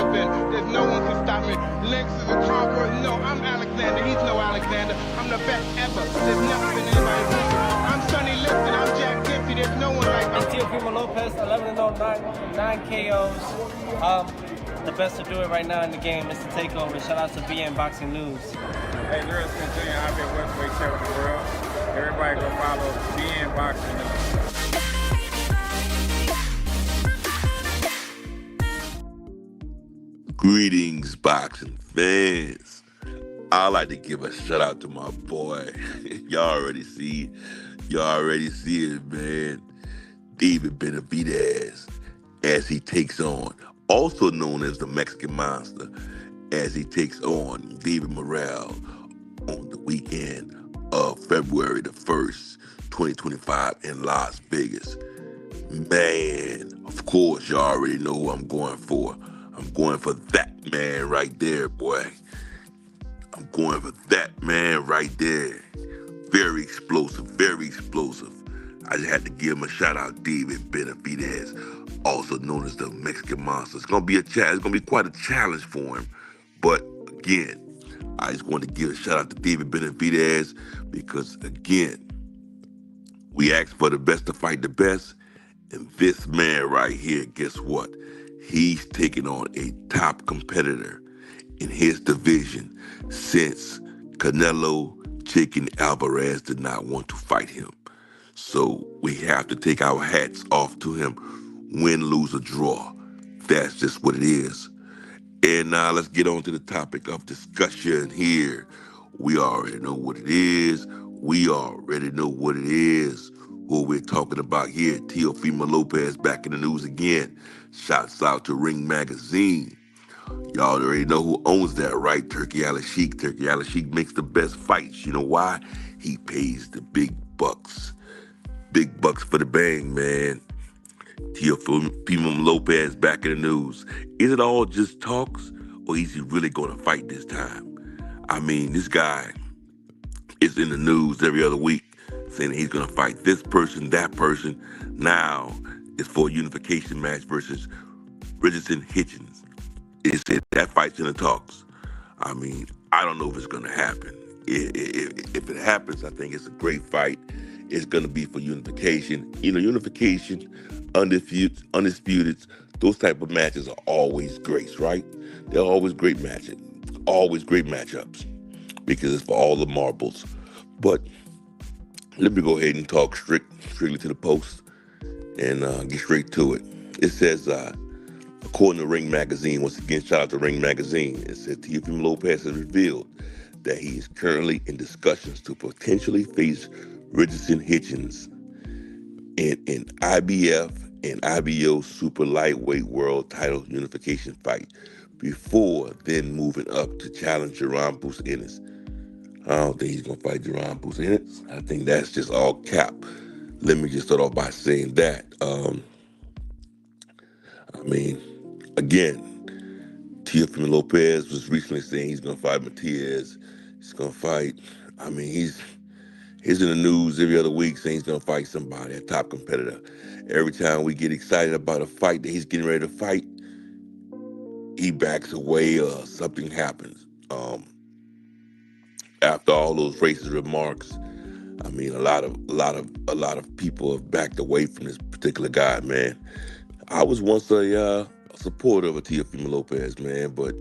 ever been. There's no one can stop me. Lynx is a conqueror. No, I'm Alexander. He's no Alexander. I'm the best ever. There's never been anybody like me. I'm Sonny Liston. I'm Jack Dempsey. There's no one like me. I'm Teofimo Lopez, 11-0, 9 KOs. The best to do it right now in the game is to take over. Shout out to BN Boxing News. Hey, Richardson Jr., I've been welterweight champion of the world. Everybody go follow BN Boxing News. Greetings, boxing fans. I'd like to give a shout out to my boy. Y'all already see it, man. David Benavidez, as he takes on, also known as the Mexican Monster, as he takes on David Morrell on the weekend of February the 1st, 2025 in Las Vegas. Man, of course, y'all already know who I'm going for. I'm going for that man right there, boy. I'm going for that man right there. Very explosive, very explosive. I just had to give him a shout out, David Benavidez, also known as the Mexican Monster. It's gonna be a challenge. It's gonna be quite a challenge for him. But again, I just want to give a shout out to David Benavidez because again, we asked for the best to fight the best, and this man right here, guess what? He's taking on a top competitor in his division since Canelo Chicken Alvarez did not want to fight him. So we have to take our hats off to him, win, lose, or draw. That's just what it is. And now let's get on to the topic of discussion here. We already know what it is. What we're talking about here, Teofimo Lopez back in the news again. Shouts out to Ring Magazine. Y'all already know who owns that, right? Turkey Al Sheik. Turkey Al Sheik makes the best fights. You know why? He pays the big bucks. Big bucks for the bang, man. Teofimo Lopez back in the news. Is it all just talks, or is he really going to fight this time? I mean, this guy is in the news every other week saying he's going to fight this person, that person. Now it's for a unification match versus Richardson Hitchins. It said that fight's in the talks. I mean, I don't know if it's going to happen. If it happens, I think it's a great fight. It's going to be for unification. You know, unification, undisputed, those type of matches are always great, right? They're always great matches, always great matchups because it's for all the marbles. But let me go ahead and talk strictly to the post and get straight to it. It says, according to Ring Magazine, once again, shout out to Ring Magazine, it says Teofimo Lopez has revealed that he is currently in discussions to potentially face Richardson Hitchins in an IBF and IBO super lightweight world title unification fight before then moving up to challenge Jerome Ennis. I don't think he's going to fight Jerome Ennis. I think that's just all cap. Let me just start off by saying that. I mean, again, Teofimo Lopez was recently saying he's going to fight Matias. He's going to fight, I mean, he's in the news every other week saying he's going to fight somebody, a top competitor. Every time we get excited about a fight that he's getting ready to fight, he backs away or something happens. After all those racist remarks, I mean, a lot of people have backed away from this particular guy, man. I was once a supporter of Teofimo Lopez, man, but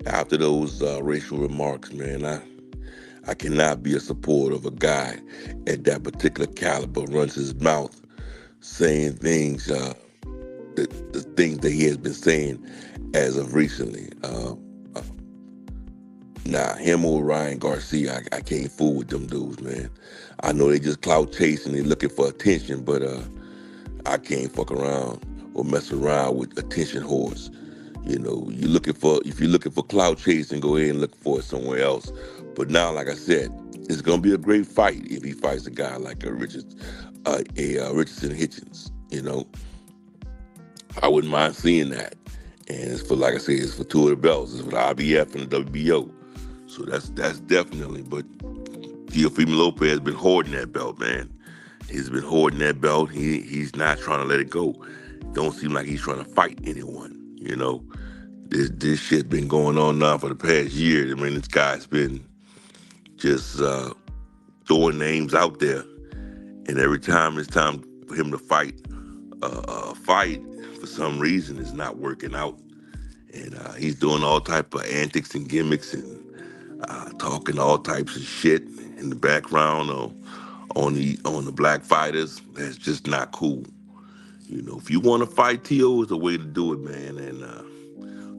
after those racial remarks, man, I cannot be a supporter of a guy at that particular caliber runs his mouth saying things, the things that he has been saying as of recently. Him or Ryan Garcia, I can't fool with them dudes, man. I know they just clout chasing and looking for attention, but I can't fuck around or mess around with attention whores. You know, if you're looking for clout chasing, go ahead and look for it somewhere else. But now, like I said, it's gonna be a great fight if he fights a guy like a Richardson Hitchins. You know, I wouldn't mind seeing that. And it's for, like I said, it's for two of the belts. It's for the IBF and the WBO. So that's definitely. But Teofimo Lopez has been hoarding that belt, man. He's been hoarding that belt. He's not trying to let it go. Don't seem like he's trying to fight anyone. You know, This shit been going on now for the past year. I mean, this guy's been just throwing names out there, and every time it's time for him to fight, fight for some reason it's not working out, and he's doing all type of antics and gimmicks and talking all types of shit in the background on the black fighters. That's just not cool. You know, if you want to fight, T.O. is the way to do it, man. And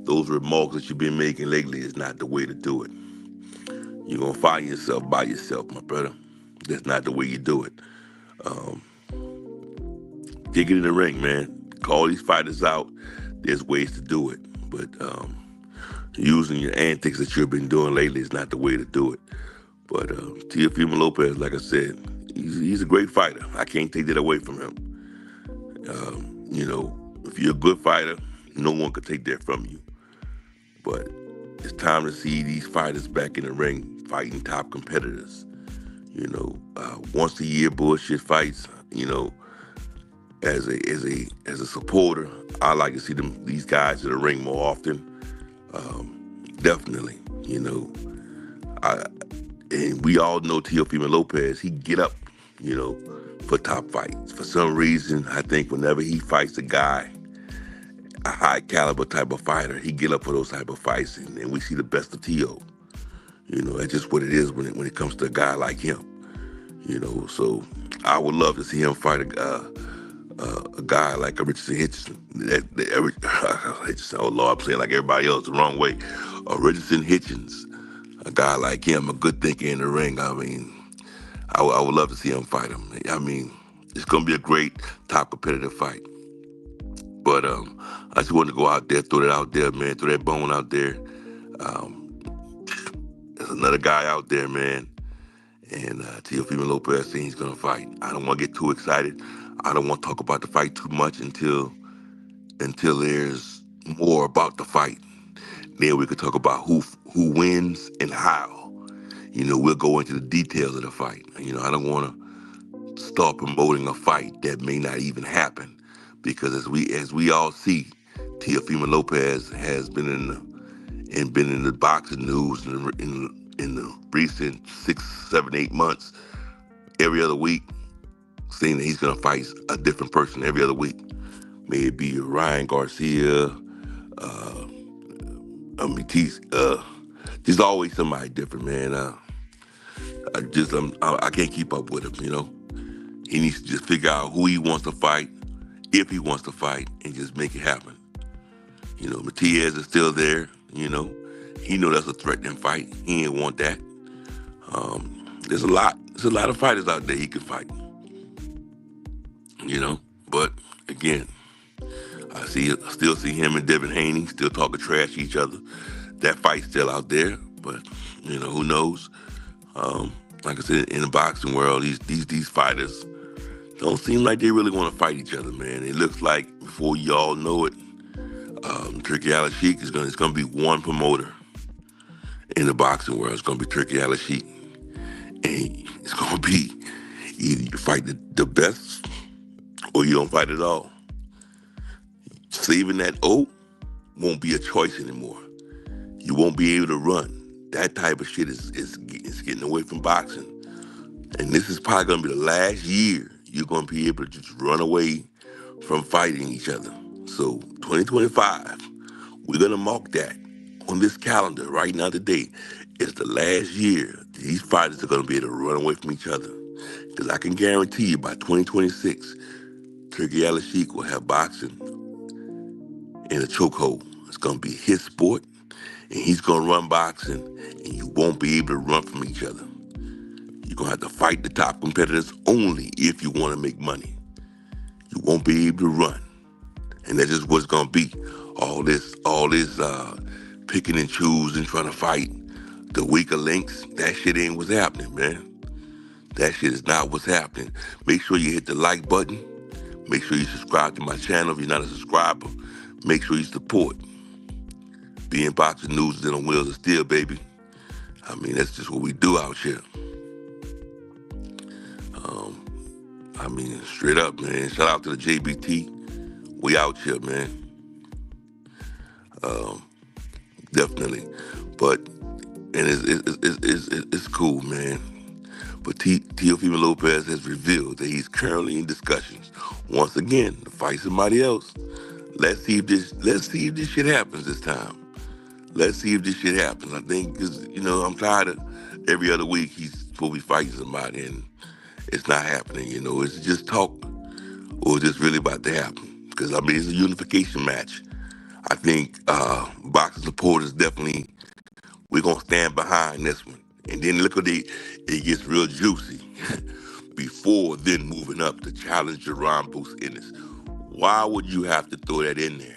those remarks that you've been making lately is not the way to do it. You're gonna find yourself by yourself, my brother. That's not the way you do it. Um, Get in the ring, man. Call these fighters out. There's ways to do it, but using your antics that you've been doing lately is not the way to do it. But Teofimo Lopez, like I said, he's a great fighter. I can't take that away from him. You know, if you're a good fighter, no one could take that from you. But it's time to see these fighters back in the ring fighting top competitors. You know, once a year bullshit fights. You know, as a supporter, I like to see these guys in the ring more often. Definitely, you know. And we all know Teofimo Lopez. He get up, you know, for top fights. For some reason, I think whenever he fights a guy, a high caliber type of fighter, he get up for those type of fights, and we see the best of T.O. You know, that's just what it is when it comes to a guy like him. You know, so I would love to see him fight a guy like a Richardson Hitchins. Oh Lord, I'm saying like everybody else the wrong way. Richardson Hitchins, a guy like him, a good thinker in the ring. I mean, I would love to see him fight him. I mean, it's gonna be a great top competitive fight. But I just wanted to go out there, throw that out there, man, throw that bone out there. There's another guy out there, man. And Teofimo Lopez saying he's gonna fight. I don't want to get too excited. I don't want to talk about the fight too much until there's more about the fight. Then we could talk about who wins and how. You know, we'll go into the details of the fight. You know, I don't want to start promoting a fight that may not even happen, because as we all see, Teofimo Lopez has been in the boxing news in the recent 6, 7, 8 months, every other week, saying that he's gonna fight a different person every other week. May it be Ryan Garcia, there's always somebody different, man. I can't keep up with him. You know, he needs to just figure out who he wants to fight, if he wants to fight, and just make it happen. You know, Matias is still there. You know, he know that's a threatening fight. He ain't want that. There's a lot of fighters out there he can fight. You know, but again, I still see him and Devin Haney still talking trash to each other. That fight's still out there, but you know, who knows? Like I said, in the boxing world, these fighters don't seem like they really want to fight each other, man. It looks like before y'all know it, Turkey Al Sheik it's gonna be one promoter in the boxing world. It's gonna be Turkey Al Sheik, and it's gonna be either you fight the best or you don't fight at all. Saving that O won't be a choice anymore. You won't be able to run. That type of shit is getting away from boxing. And this is probably going to be the last year you're going to be able to just run away from fighting each other. So 2025, we're going to mark that on this calendar right now today. It's the last year these fighters are going to be able to run away from each other. Because I can guarantee you by 2026, Turkey Al Sheik will have boxing in a chokehold. It's going to be his sport, and he's going to run boxing, and you won't be able to run from each other. You're going to have to fight the top competitors only if you want to make money. You won't be able to run. And that's just what's going to be. All this picking and choosing, trying to fight the weaker links, that shit ain't what's happening, man. That shit is not what's happening. Make sure you hit the like button. Make sure you subscribe to my channel if you're not a subscriber. Make sure you support. Being boxing news is on wheels of steel, baby. I mean, that's just what we do out here. I mean, straight up, man. Shout out to the JBT. We out here, man. definitely. But and it's cool, man. But Teofimo Lopez has revealed that he's currently in discussions once again to fight somebody else. Let's see if this shit happens this time. Let's see if this shit happens. I think because I'm tired of every other week he's supposed to be fighting somebody and it's not happening. It's just talk or is this really about to happen? Because I mean it's a unification match. I think boxing supporters definitely we're gonna stand behind this one. And then look at it gets real juicy. Before then moving up to challenge Jerron Bruce Ennis. Why would you have to throw that in there?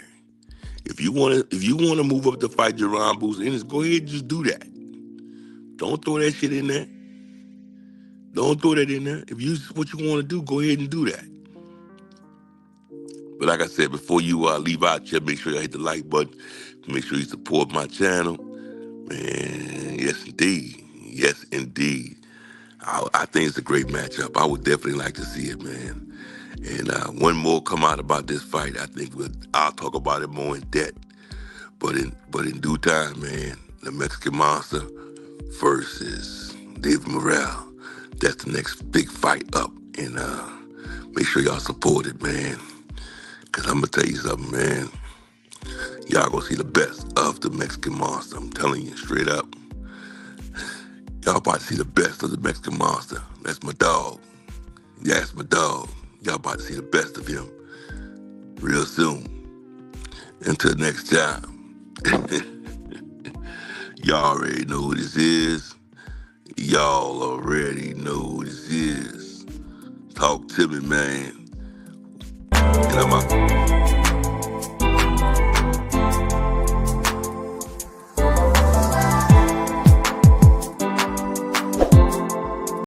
If you wanna move up to fight Jerron Bruce Ennis, go ahead and just do that. Don't throw that shit in there. Don't throw that in there. If you what you want to do, go ahead and do that. But like I said, before you leave out here, make sure you hit the like button. Make sure you support my channel. Man, yes indeed. Yes indeed. I think it's a great matchup. I would definitely like to see it, man. And one more come out about this fight. I think I'll talk about it more in depth. But in due time, man, the Mexican Monster versus David Morrell. That's the next big fight up. And make sure y'all support it, man. Because I'm going to tell you something, man. Y'all going to see the best of the Mexican Monster. I'm telling you straight up. Y'all about to see the best of the Mexican Monster. That's my dog. Yeah, that's my dog. Y'all about to see the best of him real soon. Until next time. Y'all already know who this is. Y'all already know who this is. Talk to me, man. And I'm out.